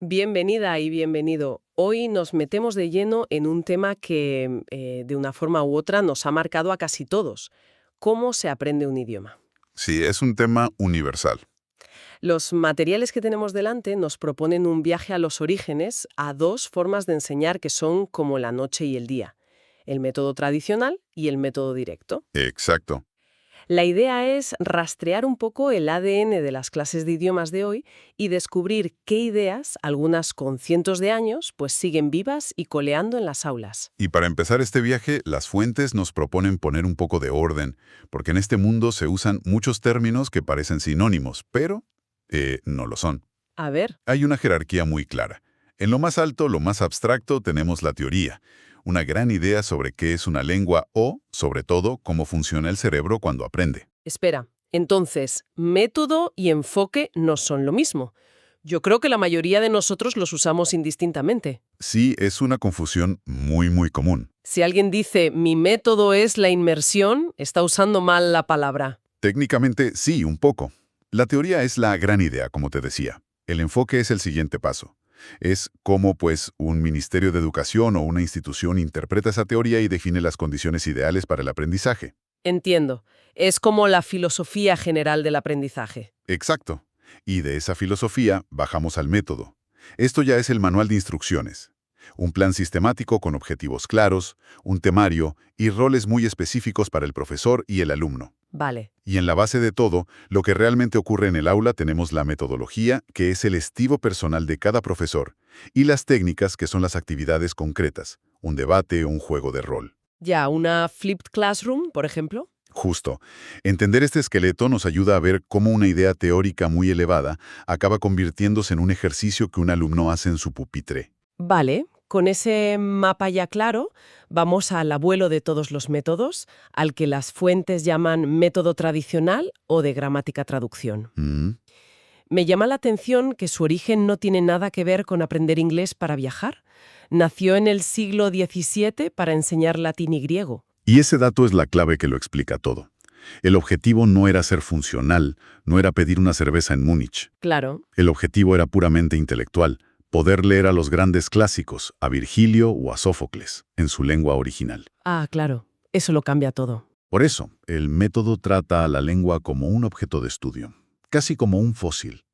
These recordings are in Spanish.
Bienvenida y bienvenido. Hoy nos metemos de lleno en un tema que, de una forma u otra, nos ha marcado a casi todos. ¿Cómo se aprende un idioma? Sí, es un tema universal. Los materiales que tenemos delante nos proponen un viaje a los orígenes, a dos formas de enseñar que son como la noche y el día: el método tradicional y el método directo. Exacto. La idea es rastrear un poco el ADN de las clases de idiomas de hoy y descubrir qué ideas, algunas con cientos de años, pues siguen vivas y coleando en las aulas. Y para empezar este viaje, las fuentes nos proponen poner un poco de orden, porque en este mundo se usan muchos términos que parecen sinónimos, pero no lo son. A ver, Hay una jerarquía muy clara. En lo más alto, lo más abstracto, tenemos la teoría, una gran idea sobre qué es una lengua o, sobre todo, cómo funciona el cerebro cuando aprende. espera. Entonces, método y enfoque no son lo mismo. Yo creo que la mayoría de nosotros los usamos indistintamente. Sí, es una confusión muy común. Si alguien dice mi método es la inmersión, está usando mal la palabra. Técnicamente, sí, un poco. La teoría es la gran idea, como te decía. El enfoque es el siguiente paso. Es cómo, pues, un ministerio de educación o una institución interpreta esa teoría y define las condiciones ideales para el aprendizaje. Entiendo. Es como la filosofía general del aprendizaje. Exacto. Y de esa filosofía bajamos al método. Esto ya es el manual de instrucciones. Un plan sistemático con objetivos claros, un temario y roles muy específicos para el profesor y el alumno. Vale. Y en la base de todo, lo que realmente ocurre en el aula tenemos la metodología, que es el estilo personal de cada profesor, y las técnicas, que son las actividades concretas, un debate o un juego de rol. Ya, una flipped classroom, por ejemplo. Justo. Entender este esqueleto nos ayuda a ver cómo una idea teórica muy elevada acaba convirtiéndose en un ejercicio que un alumno hace en su pupitre. Vale, con ese mapa ya claro, vamos al abuelo de todos los métodos, al que las fuentes llaman método tradicional o de gramática-traducción. Mm. Me llama la atención que su origen no tiene nada que ver con aprender inglés para viajar. Nació en el siglo XVII para enseñar latín y griego. Y ese dato es la clave que lo explica todo. El objetivo no era ser funcional, no era pedir una cerveza en Múnich. Claro. El objetivo era puramente intelectual, poder leer a los grandes clásicos, a Virgilio o a Sófocles, en su lengua original. Ah, claro. Eso lo cambia todo. Por eso, el método trata a la lengua como un objeto de estudio, casi como un fósil.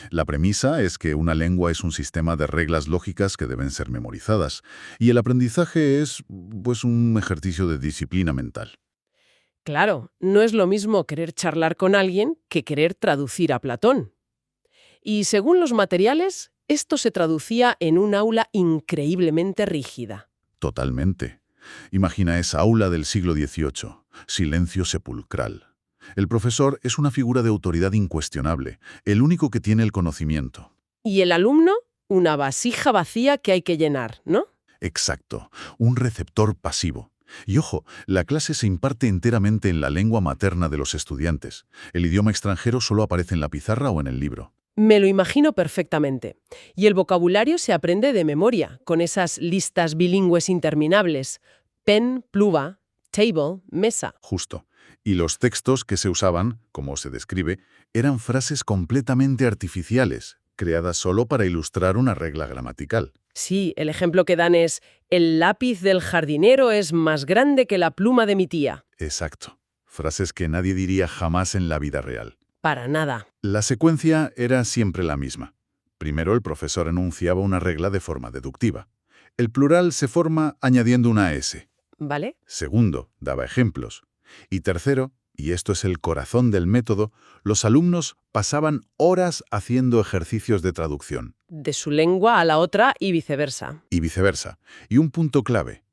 La premisa es que una lengua es un sistema de reglas lógicas que deben ser memorizadas, y el aprendizaje es, pues, un ejercicio de disciplina mental. Claro, no es lo mismo querer charlar con alguien que querer traducir a Platón. Y según los materiales, esto se traducía en un aula increíblemente rígida. Totalmente. Imagina esa aula del siglo XVIII, silencio sepulcral. El profesor es una figura de autoridad incuestionable, el único que tiene el conocimiento. Y el alumno, una vasija vacía que hay que llenar, ¿no? Exacto, un receptor pasivo. Y ojo, la clase se imparte enteramente en la lengua materna de los estudiantes. El idioma extranjero solo aparece en la pizarra o en el libro. Me lo imagino perfectamente. Y el vocabulario se aprende de memoria, con esas listas bilingües interminables. Pen, pluva, table, mesa. Justo. Y los textos que se usaban, como se describe, eran frases completamente artificiales, creadas solo para ilustrar una regla gramatical. Sí, el ejemplo que dan es: el lápiz del jardinero es más grande que la pluma de mi tía. Exacto. Frases que nadie diría jamás en la vida real. Para nada. La secuencia era siempre la misma. Primero, el profesor enunciaba una regla de forma deductiva. El plural se forma añadiendo una S. ¿Vale? Segundo, daba ejemplos. Y tercero, y esto es el corazón del método, los alumnos pasaban horas haciendo ejercicios de traducción. De su lengua a la otra y viceversa. Y viceversa. Y un punto clave: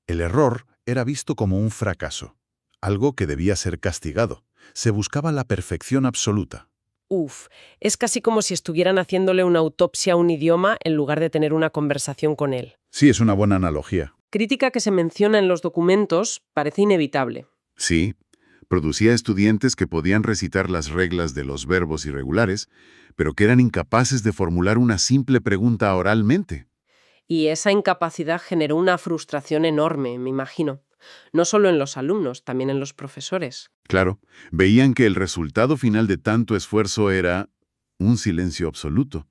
el error era visto como un fracaso, algo que debía ser castigado. Se buscaba la perfección absoluta. Uf, es casi como si estuvieran haciéndole una autopsia a un idioma en lugar de tener una conversación con él. Sí, es una buena analogía. Crítica que se menciona en los documentos parece inevitable. Sí, producía estudiantes que podían recitar las reglas de los verbos irregulares, pero que eran incapaces de formular una simple pregunta oralmente. Y esa incapacidad generó una frustración enorme, me imagino. No solo en los alumnos, también en los profesores. Claro, veían que el resultado final de tanto esfuerzo era un silencio absoluto.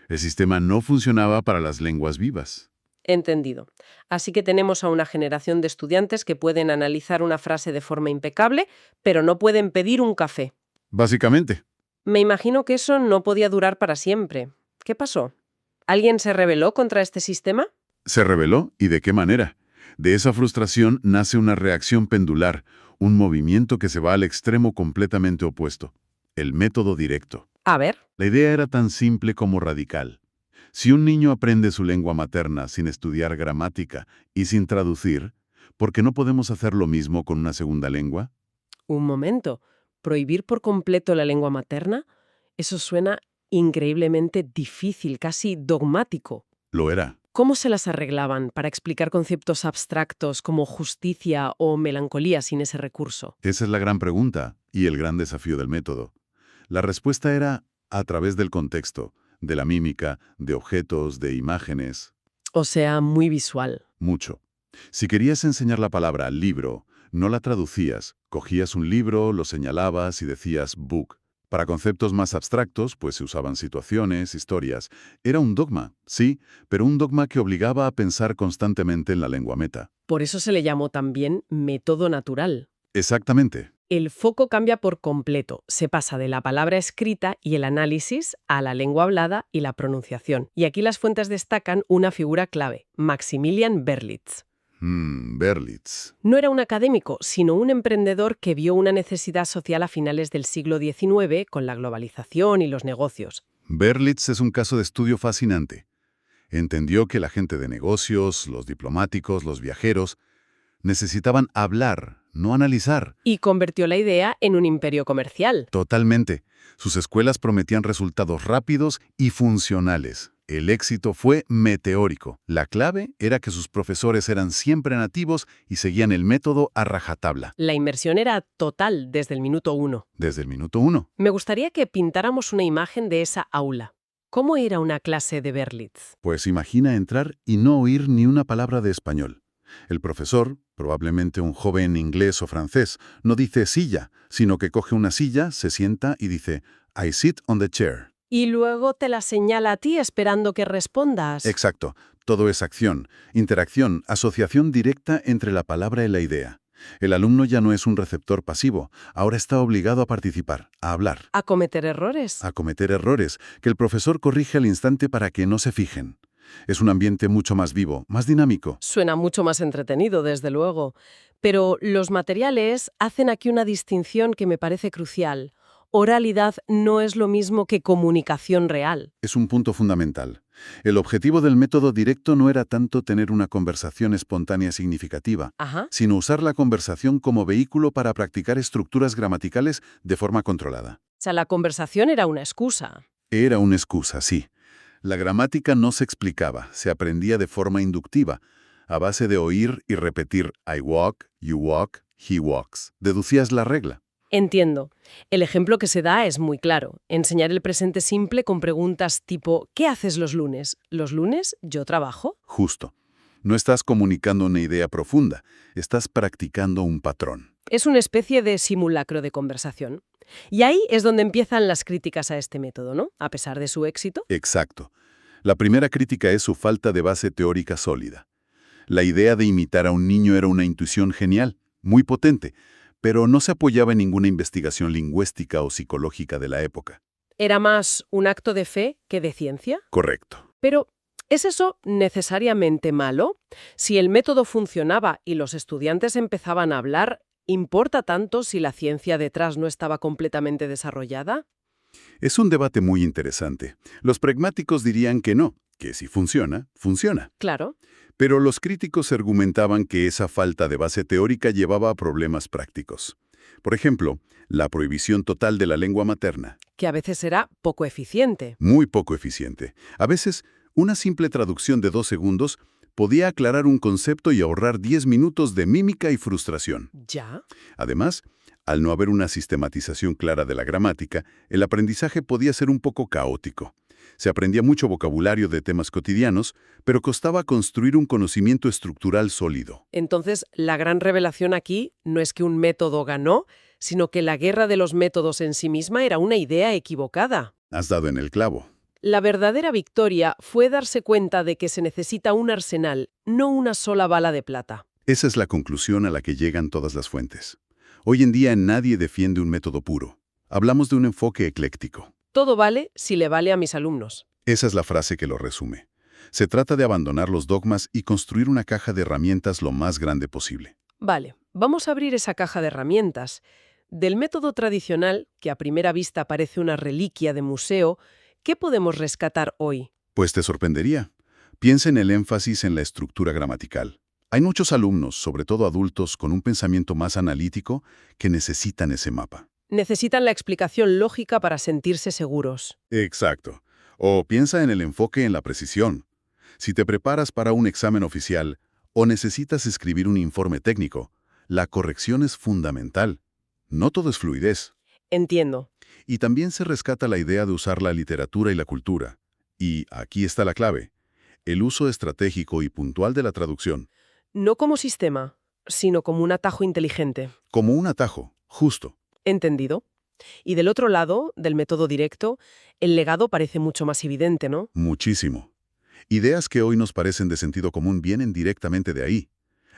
El sistema no funcionaba para las lenguas vivas. Entendido. Así que tenemos a una generación de estudiantes que pueden analizar una frase de forma impecable, pero no pueden pedir un café. Básicamente, Me imagino que eso no podía durar para siempre. ¿Qué pasó? ¿Alguien se rebeló contra este sistema? se reveló y de qué manera. De esa frustración nace una reacción pendular, un movimiento que se va al extremo completamente opuesto, el método directo. A ver. La idea era tan simple como radical. Si un niño aprende su lengua materna sin estudiar gramática y sin traducir, ¿por qué no podemos hacer lo mismo con una segunda lengua? Un momento. ¿Prohibir por completo la lengua materna? Eso suena increíblemente difícil, casi dogmático. Lo era. ¿Cómo se las arreglaban para explicar conceptos abstractos como justicia o melancolía sin ese recurso? Esa es la gran pregunta y el gran desafío del método. La respuesta era a través del contexto, de la mímica, de objetos, de imágenes, O sea, muy visual. mucho. Si querías enseñar la palabra libro, no la traducías, cogías un libro, lo señalabas y decías book. Para conceptos más abstractos, pues se usaban situaciones, historias. Era un dogma, sí, pero un dogma que obligaba a pensar constantemente en la lengua meta. Por eso se le llamó también método natural. Exactamente. El foco cambia por completo. Se pasa de la palabra escrita y el análisis a la lengua hablada y la pronunciación. Y aquí las fuentes destacan una figura clave, Maximilian Berlitz. Berlitz. No era un académico, sino un emprendedor que vio una necesidad social a finales del siglo XIX con la globalización y los negocios. Berlitz es un caso de estudio fascinante. Entendió que la gente de negocios, los diplomáticos, los viajeros, necesitaban hablar, no analizar. Y convirtió la idea en un imperio comercial. Totalmente. Sus escuelas prometían resultados rápidos y funcionales. El éxito fue meteórico. La clave era que sus profesores eran siempre nativos y seguían el método a rajatabla, La inmersión era total desde el minuto 1. desde el minuto 1. Me gustaría que pintáramos una imagen de esa aula. ¿Cómo era una clase de Berlitz? Pues imagina entrar y no oír ni una palabra de español. El profesor, probablemente un joven inglés o francés, no dice silla, sino que coge una silla, se sienta y dice I sit on the chair. Y luego te la señala a ti esperando que respondas. Exacto. Todo es acción, interacción, asociación directa entre la palabra y la idea. El alumno ya no es un receptor pasivo, ahora está obligado a participar, a hablar, ¿A cometer errores? a cometer errores, que el profesor corrige al instante para que no se fijen. Es un ambiente mucho más vivo, más dinámico. Suena mucho más entretenido, desde luego. Pero los materiales hacen aquí una distinción que me parece crucial. Oralidad no es lo mismo que comunicación real. Es un punto fundamental. El objetivo del método directo no era tanto tener una conversación espontánea significativa, Ajá. sino usar la conversación como vehículo para practicar estructuras gramaticales de forma controlada. O sea, la conversación era una excusa. Era una excusa, sí. La gramática no se explicaba, se aprendía de forma inductiva, a base de oír y repetir I walk, you walk, he walks. Deducías la regla. Entiendo. El ejemplo que se da es muy claro. Enseñar el presente simple con preguntas tipo ¿qué haces los lunes? ¿Los lunes yo trabajo? Justo. No estás comunicando una idea profunda, estás practicando un patrón. Es una especie de simulacro de conversación. Y ahí es donde empiezan las críticas a este método, ¿no? A pesar de su éxito. Exacto. La primera crítica es su falta de base teórica sólida. La idea de imitar a un niño era una intuición genial, muy potente, pero no se apoyaba en ninguna investigación lingüística o psicológica de la época. Era más un acto de fe que de ciencia. Correcto. Pero, ¿es eso necesariamente malo? Si el método funcionaba y los estudiantes empezaban a hablar, ¿importa tanto si la ciencia detrás no estaba completamente desarrollada? Es un debate muy interesante. Los pragmáticos dirían que no, que si funciona, funciona. Claro. Pero los críticos argumentaban que esa falta de base teórica llevaba a problemas prácticos. Por ejemplo, la prohibición total de la lengua materna. Que a veces era poco eficiente. Muy poco eficiente. A veces, una simple traducción de 2 segundos podía aclarar un concepto y ahorrar 10 minutos de mímica y frustración. ¿Ya? Además, al no haber una sistematización clara de la gramática, el aprendizaje podía ser un poco caótico. Se aprendía mucho vocabulario de temas cotidianos, pero costaba construir un conocimiento estructural sólido. Entonces, la gran revelación aquí no es que un método ganó, sino que la guerra de los métodos en sí misma era una idea equivocada. Has dado en el clavo. La verdadera victoria fue darse cuenta de que se necesita un arsenal, no una sola bala de plata. Esa es la conclusión a la que llegan todas las fuentes. Hoy en día nadie defiende un método puro. Hablamos de un enfoque ecléctico. Todo vale si le vale a mis alumnos. Esa es la frase que lo resume. Se trata de abandonar los dogmas y construir una caja de herramientas lo más grande posible. Vale, vamos a abrir esa caja de herramientas. Del método tradicional, que a primera vista parece una reliquia de museo, ¿qué podemos rescatar hoy? Pues te sorprendería. Piensa en el énfasis en la estructura gramatical. Hay muchos alumnos, sobre todo adultos, con un pensamiento más analítico, que necesitan ese mapa. Necesitan la explicación lógica para sentirse seguros. Exacto. O piensa en el enfoque en la precisión. Si te preparas para un examen oficial o necesitas escribir un informe técnico, la corrección es fundamental. No todo es fluidez. Entiendo. Y también se rescata la idea de usar la literatura y la cultura. Y aquí está la clave: el uso estratégico y puntual de la traducción. No como sistema, sino como un atajo inteligente. Como un atajo, justo. Entendido. Y del otro lado, del método directo, el legado parece mucho más evidente, ¿no? Muchísimo. Ideas que hoy nos parecen de sentido común vienen directamente de ahí.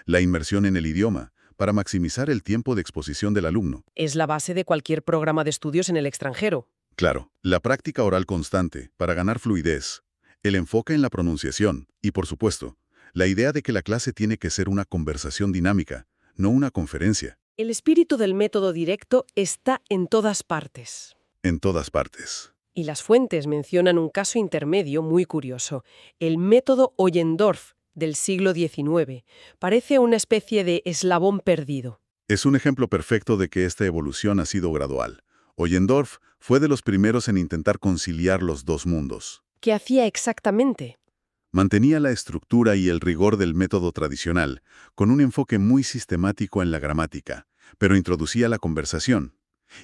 La inmersión en el idioma, para maximizar el tiempo de exposición del alumno. Es la base de cualquier programa de estudios en el extranjero. Claro, la práctica oral constante, para ganar fluidez. El enfoque en la pronunciación. Y, por supuesto, la idea de que la clase tiene que ser una conversación dinámica, no una conferencia. El espíritu del método directo está en todas partes. En todas partes. Y las fuentes mencionan un caso intermedio muy curioso, el método Ollendorff del siglo XIX. Parece una especie de eslabón perdido. Es un ejemplo perfecto de que esta evolución ha sido gradual. Ollendorff fue de los primeros en intentar conciliar los dos mundos. ¿Qué hacía exactamente? Mantenía la estructura y el rigor del método tradicional, con un enfoque muy sistemático en la gramática, pero introducía la conversación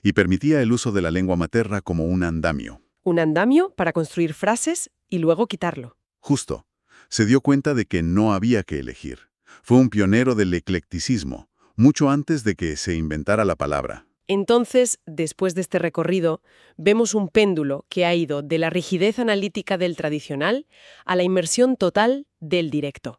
y permitía el uso de la lengua materna como un andamio. Un andamio para construir frases y luego quitarlo. Justo. Se dio cuenta de que no había que elegir. Fue un pionero del eclecticismo, mucho antes de que se inventara la palabra. Entonces, después de este recorrido, vemos un péndulo que ha ido de la rigidez analítica del tradicional a la inmersión total del directo.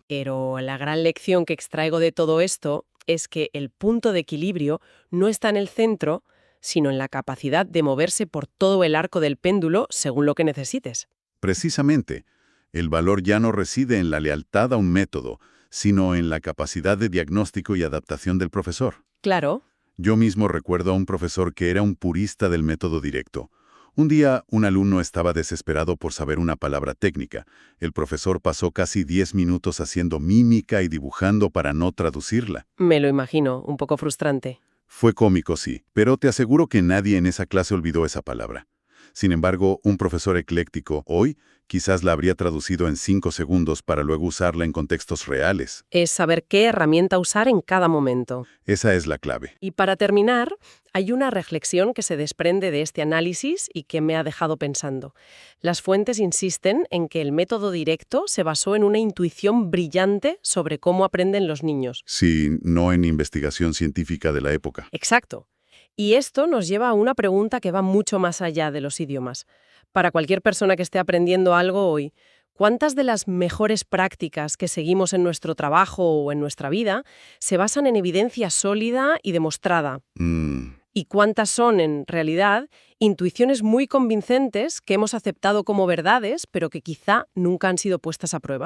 Pero la gran lección que extraigo de todo esto es que el punto de equilibrio no está en el centro, sino en la capacidad de moverse por todo el arco del péndulo según lo que necesites. Precisamente, el valor ya no reside en la lealtad a un método, sino en la capacidad de diagnóstico y adaptación del profesor. Claro. Yo mismo recuerdo a un profesor que era un purista del método directo. Un día, un alumno estaba desesperado por saber una palabra técnica. El profesor pasó casi 10 minutos haciendo mímica y dibujando para no traducirla. Me lo imagino, un poco frustrante. Fue cómico, sí, pero te aseguro que nadie en esa clase olvidó esa palabra. Sin embargo, un profesor ecléctico hoy quizás la habría traducido en 5 segundos para luego usarla en contextos reales. Es saber qué herramienta usar en cada momento. Esa es la clave. Y para terminar, hay una reflexión que se desprende de este análisis y que me ha dejado pensando. Las fuentes insisten en que el método directo se basó en una intuición brillante sobre cómo aprenden los niños. Sí, no en investigación científica de la época. Exacto. Y esto nos lleva a una pregunta que va mucho más allá de los idiomas. Para cualquier persona que esté aprendiendo algo hoy, ¿cuántas de las mejores prácticas que seguimos en nuestro trabajo o en nuestra vida se basan en evidencia sólida y demostrada? ¿Y cuántas son, en realidad, intuiciones muy convincentes que hemos aceptado como verdades, pero que quizá nunca han sido puestas a prueba?